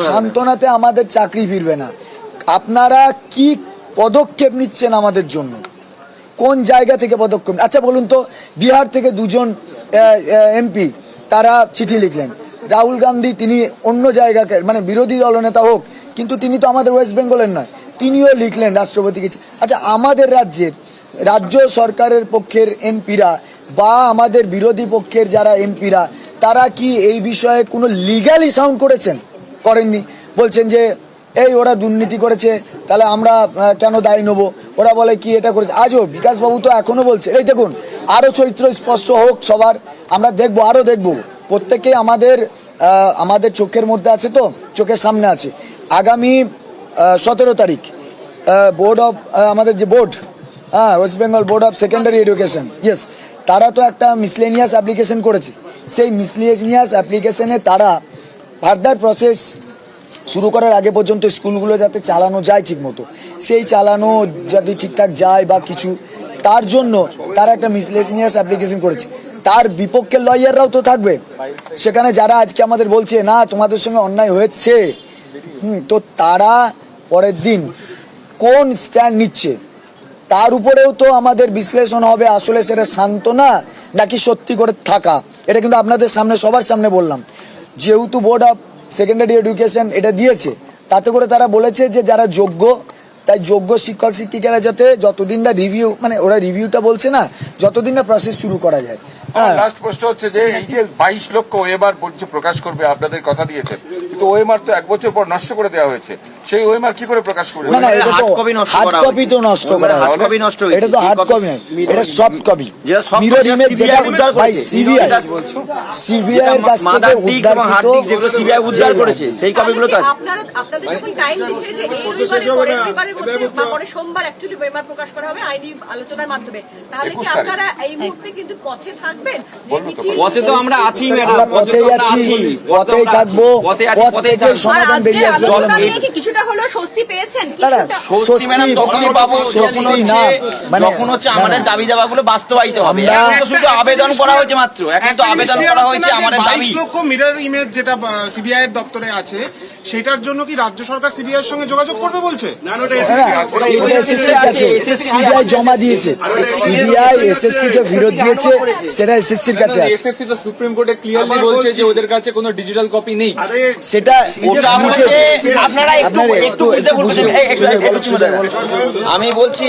সান্ত্বনাতে আমাদের চাকরি ফিরবে না। আপনারা কি পদক্ষেপ নিচ্ছেন আমাদের জন্য, কোন জায়গা থেকে পদক্ষেপ? আচ্ছা বলুন তো, বিহার থেকে দুজন এমপি তারা চিঠি লিখলেন, রাহুল গান্ধী তিনি অন্য জায়গাকে মানে বিরোধী দলনেতা হোক, কিন্তু তিনি তো আমাদের ওয়েস্ট বেঙ্গলের নয়, তিনিও লিখলেন রাষ্ট্রপতিকে। আচ্ছা আমাদের রাজ্যের রাজ্য সরকারের পক্ষের এমপিরা বা আমাদের বিরোধী পক্ষের যারা এমপিরা তারা কি এই বিষয়ে কোনো লিগালি সাউন্ড করেছেন? করেননি। বলছেন যে এই ওরা দুর্নীতি করেছে, তাহলে আমরা কেন দায়ী নেব? ওরা বলে কি এটা করেছে। আজও বিকাশবাবু তো এখনো বলছে, এই দেখুন আরও চরিত্র স্পষ্ট হোক সবার, আমরা দেখবো, আরও দেখবো, প্রত্যেকে আমাদের চোখের মধ্যে আছে, তো চোখের সামনে আছে। আগামী 17 তারিখ বোর্ড অফ আমাদের যে board, West Bengal board of secondary education, yes, তারা তো একটা মিসলেনিয়াস অ্যাপ্লিকেশন করেছে। সেই মিসলেনিয়াস অ্যাপ্লিকেশনে তারা ফার্দার প্রসেস শুরু করার আগে পর্যন্ত স্কুলগুলো যাতে চালানো যায় ঠিক মতো, সেই চালানো যাতে ঠিকঠাক যায় বা কিছু, তার জন্য তারা একটা মিসলেনিয়াস অ্যাপ্লিকেশন করেছে। তার বিপক্ষের লয়াররাও তো থাকবে সেখানে, যারা আজকে আমাদের বলছে না তোমাদের সঙ্গে অন্যায় হয়েছে, তো তারা পরের দিন কোন স্ট্যান্ড নিচ্ছে তার উপরেও তো আমাদের বিশ্লেষণ হবে, আসলে সেটা সান্ত্বনা নাকি সত্যি করে থাকা। এটা কিন্তু আপনাদের সামনে সবার সামনে বললাম। যেহেতু বোর্ড অফ সেকেন্ডারি এডুকেশন এটা দিয়েছে, তাতে করে তারা বলেছে যে যারা যোগ্য, তাই যোগ্য শিক্ষক শিক্ষিকারা যাতে যতদিন না রিভিউ, মানে ওরা রিভিউটা বলছে না, যতদিন না প্রসেস শুরু করা যায়। লাস্ট প্রশ্ন হচ্ছে যে এই যে 22 লক্ষ ওএমআর বলছে প্রকাশ করবে, আপনাদের কথা দিয়েছেন, কিন্তু ওএমআর তো 1 বছর পর নষ্ট করে দেওয়া হয়েছে, সেই ওএমআর কি করে প্রকাশ করবে? না, এটা তো হার্ড কপি তো নষ্ট করা হয়েছে, এটা তো হার্ড কপি নয়, এটা সফট কপি। মিরর ইমেজ যেটা ভাই সিবিআই এর কাছ থেকে উদ্ধার হার্ড ডিস্ক যেগুলো সিবিআই উদ্ধার করেছে, সেই কপিগুলো তো আছে। আপনাদের যখন টাইম দিচ্ছে যে এই রবিবারের মধ্যে বা পরে সোমবার অ্যাকচুয়ালি ওএমআর প্রকাশ করা হবে আইনি আলোচনার মাধ্যমে, তাহলে কি আপনারা এই মুহূর্তে কিন্তু পথে থাকবেন? পথে তো আমরা আছি ম্যাডাম, পথেই আছি, পথেই থাকবো, পথে থেকে সমাধান বেরিয়ে আসবে। কিছুটা হলো স্বস্তি পেয়েছেন? স্বস্তি ম্যাডাম তখনই পাবো যখন হচ্ছে আমাদের দাবি দাবাগুলো বাস্তবায়িত হবে। এখন তো শুধু আবেদন করা হয়েছে মাত্র, এখন তো আবেদন করা হয়েছে আমাদের দাবি। 22 লক্ষ মিরর ইমেজ যেটা সিবিআই এর দপ্তরে আছে, সেটার জন্য কি রাজ্য সরকার সিবিআই এর সঙ্গে যোগাযোগ করবে বলছে? সিবিআই জমা দিয়েছে, সিবিআই এসএসসি কে বিরোধ দিয়েছে, সেটা এসএসসির কাছে আছে। এসএসসি তো সুপ্রিম কোর্টে ক্লিয়ারলি বলছে যে ওদের কাছে কোনো ডিজিটাল কপি নেই। সেটা আপনারা একটু আমি বলছি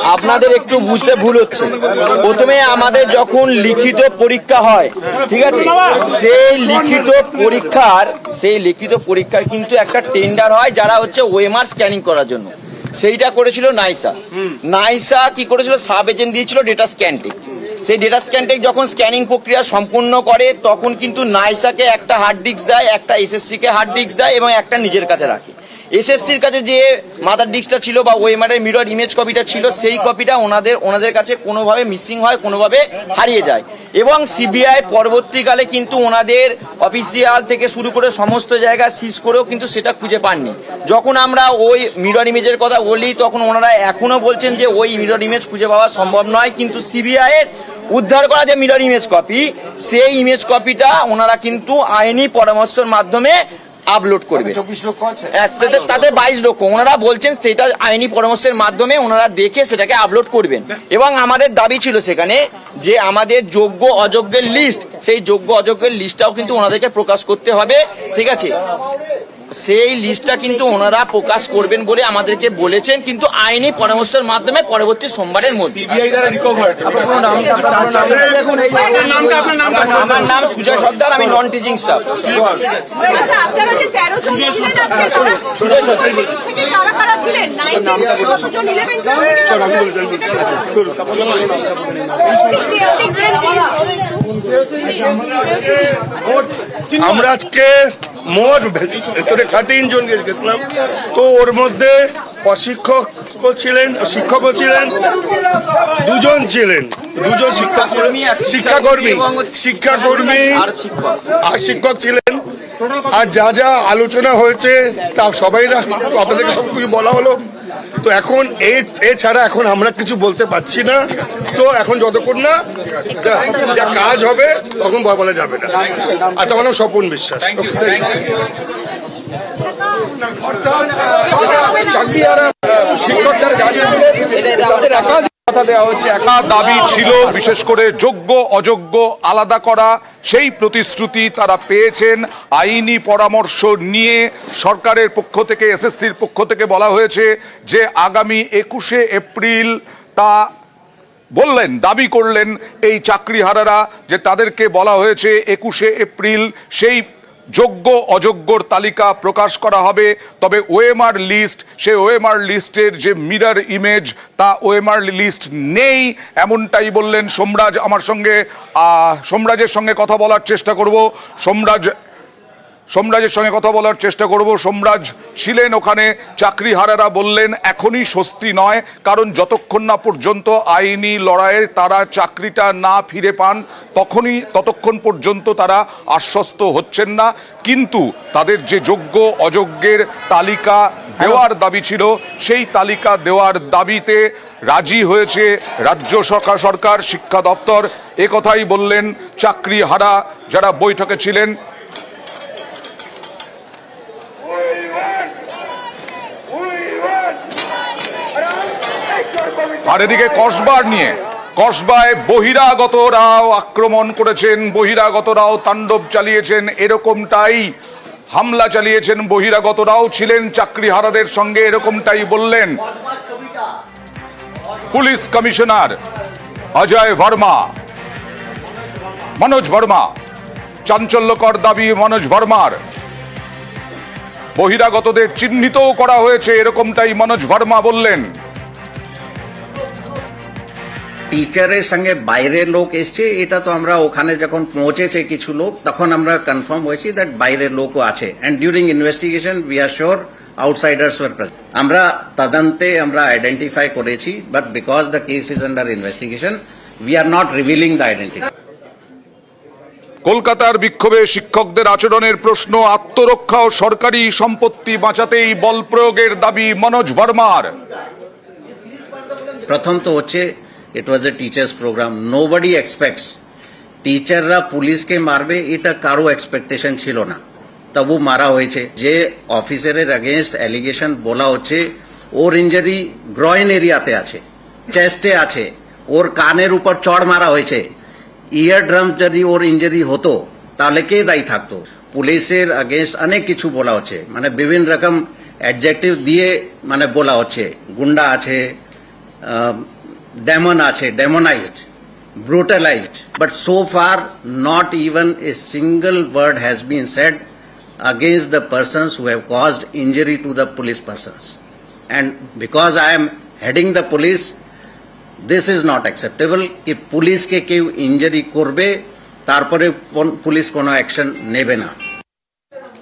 আপনাদের একটু বুঝতে ভুল হচ্ছে। প্রথমে আমাদের যখন লিখিত পরীক্ষা হয়, ঠিক আছে, সেই লিখিত পরীক্ষার কিন্তু একটা টেন্ডার হয় যারা হচ্ছে ওএমআর স্ক্যানিং করার জন্য, সেইটা করেছিল নাইসা কি করেছিল, সাব এজেন্ট দিয়েছিল ডেটা স্ক্যানটেক। সেই ডেটা স্ক্যানটেক যখন স্ক্যানিং প্রক্রিয়া সম্পূর্ণ করে, তখন কিন্তু নাইসাকে একটা হার্ড ডিস্ক দেয়, একটা এসএসসি কে হার্ড ডিস্ক দেয় এবং একটা নিজের কাছে রাখে। এসএসসির কাছে যে মাদার ডিস্কটা ছিল বা ওএমআর এর মিরর ইমেজ কপিটা ছিল, সেই কপিটা ওনাদের কাছে কোনোভাবে মিসিং হয়, কোনোভাবে হারিয়ে যায়। এবং সিবিআই পরবর্তীকালে কিন্তু ওনাদের অফিসিয়াল থেকে শুরু করে সমস্ত জায়গায় সিজ করেও কিন্তু সেটা খুঁজে পাননি। যখন আমরা ওই মিরর ইমেজের কথা বলি, তখন ওনারা এখনো বলছেন যে ওই মিরর ইমেজ খুঁজে পাওয়া সম্ভব নয়, কিন্তু সিবিআই এর উদ্ধার করা যে মিরর ইমেজ কপি, সেই ইমেজ কপিটা ওনারা কিন্তু আইনি পরামর্শের মাধ্যমে আপলোড করবে। 24 লক্ষ আছে, তাতে 22 লক্ষ ওনারা বলছেন, সেটা আইনি পরামর্শের মাধ্যমে ওনারা দেখে সেটাকে আপলোড করবেন। এবং আমাদের দাবি ছিল সেখানে যে আমাদের যোগ্য অযোগ্যের লিস্ট, সেই যোগ্য অযোগ্যের লিস্টটাও কিন্তু ওনাদেরকে প্রকাশ করতে হবে, ঠিক আছে। সেই লিস্টটা কিন্তু ওনারা প্রকাশ করবেন বলে আমাদেরকে বলেছেন, কিন্তু আইনি পরামর্শের মাধ্যমে পরবর্তী সোমবারের মধ্যে। আমার নাম সুজয় সর্দার, আমি নন টিচিং স্টাফ। সুজয় সর্দার। আমরা আজকে মোট ভেতরে 13 জন গেছিলাম, তো ওর মধ্যে অশিক্ষকও ছিলেন, শিক্ষকও ছিলেন, দুজন শিক্ষাকর্মী আর শিক্ষক ছিলেন। আর যা যা আলোচনা হয়েছে তা সবাই আপনাদেরকে সব কিছু বলা হলো। তো এখন এছাড়া এখন আমরা কিছু বলতে পারছি না। তো এখন যতক্ষণ না যা কাজ হবে তখন বলা যাবে না। আর তোমার নাম স্বপন বিশ্বাস। একটা দাবি ছিল, বিশেষ করে যোগ্য অযোগ্য আলাদা করা, সেই প্রতিশ্রুতি তারা পেয়েছেন। আইনি পরামর্শ নিয়ে সরকারের পক্ষ থেকে, এসএসসির পক্ষ থেকে বলা হয়েছে যে আগামী 21শে এপ্রিল তা বললেন, দাবি করলেন এই চাকরিহারারা, যে তাদেরকে বলা হয়েছে 21শে এপ্রিল সেই যোগ্য অযোগ্যর তালিকা প্রকাশ করা হবে। তবে ওএমআর লিস্ট, সেই ওএমআর লিস্টের যে মিরর ইমেজ, তা ওএমআর লিস্ট নেই, এমনটাই বললেন সোমরাজ। আমার সঙ্গে সোমরাজের সঙ্গে কথা বলার চেষ্টা করব। সোমরাজের সঙ্গে কথা বলার চেষ্টা করব। সোমরাজ ছিলেন ওখানে। চাকরিহারারা বললেন এখনই স্বস্তি নয়, কারণ যতক্ষণ না পর্যন্ত আইনি লড়াইয়ে তারা চাকরিটা না ফিরে পান ততক্ষণ পর্যন্ত তারা আশ্বস্ত হচ্ছেন না। কিন্তু তাদের যে যোগ্য অযোগ্যের তালিকা দেওয়ার দাবি ছিল, সেই তালিকা দেওয়ার দাবিতে রাজি হয়েছে রাজ্য সরকার, শিক্ষা দপ্তর। একথাই বললেন চাকরিহারা যারা বৈঠকে ছিলেন। আর এদিকে কসবায় বহিরাগতরাও আক্রমণ করেছেন, বহিরাগতরাও তাণ্ডব চালিয়েছেন, এরকমটাই হামলা চালিয়েছেন। বহিরাগতরাও ছিলেন চাকরিহারাদের সঙ্গে, এরকমটাই বললেন পুলিশ কমিশনার অজয় ভার্মা, মনোজ ভার্মা। চাঞ্চল্যকর দাবি মনোজ ভার্মার। বহিরাগতদের চিহ্নিতও করা হয়েছে, এরকমটাই মনোজ ভার্মা বললেন। টিচারের সঙ্গে বাইরের লোক এসছে, এটা তো আমরা ওখানে যখন পৌঁছেছে কিছু লোক, তখন আমরা কনফার্ম হয়েছি দ্যাট বাইরের লোকও আছে। And during investigation we are sure outsiders were present. আমরা তদন্তে আমরা আইডেন্টিফাই করেছি, but because the case is under investigation we are not revealing the identity. কলকাতার বিক্ষোভে শিক্ষকদের আচরণের প্রশ্ন, আত্মরক্ষা ও সরকারি সম্পত্তি বাঁচাতেই বল প্রয়োগের দাবি মনোজ ভার্মার। প্রথম তো হচ্ছে it was a teachers program, nobody expects টিচাররা পুলিশকে মারবে, এটা কারো এক্সপেকটেশন ছিল না, তবু মারা হয়েছে। যে অফিসারের এগেইনস্ট অ্যালিগেশন বলা হচ্ছে ওর ইনজারি গ্রয়েন এরিয়াতে আছে, চেস্টে আছে, ওর কানের উপর চড় মারা হয়েছে, ইয়ার ড্রাম যদি ওর ইনজারি হতো তাহলে কে দায়ী থাকতো? পুলিশের এগেইনস্ট অনেক কিছু বলা হচ্ছে, মানে বিভিন্ন রকম অ্যাডজেক্টিভ দিয়ে মানে বলা হচ্ছে, গুন্ডা আছে, demon ache, demonized, brutalized, but so far not even a single word has been said against the persons who have caused injury to the police persons. And because I am heading the police, this is not acceptable ki police ke keu injury korbe tarpore police kono action nebe na.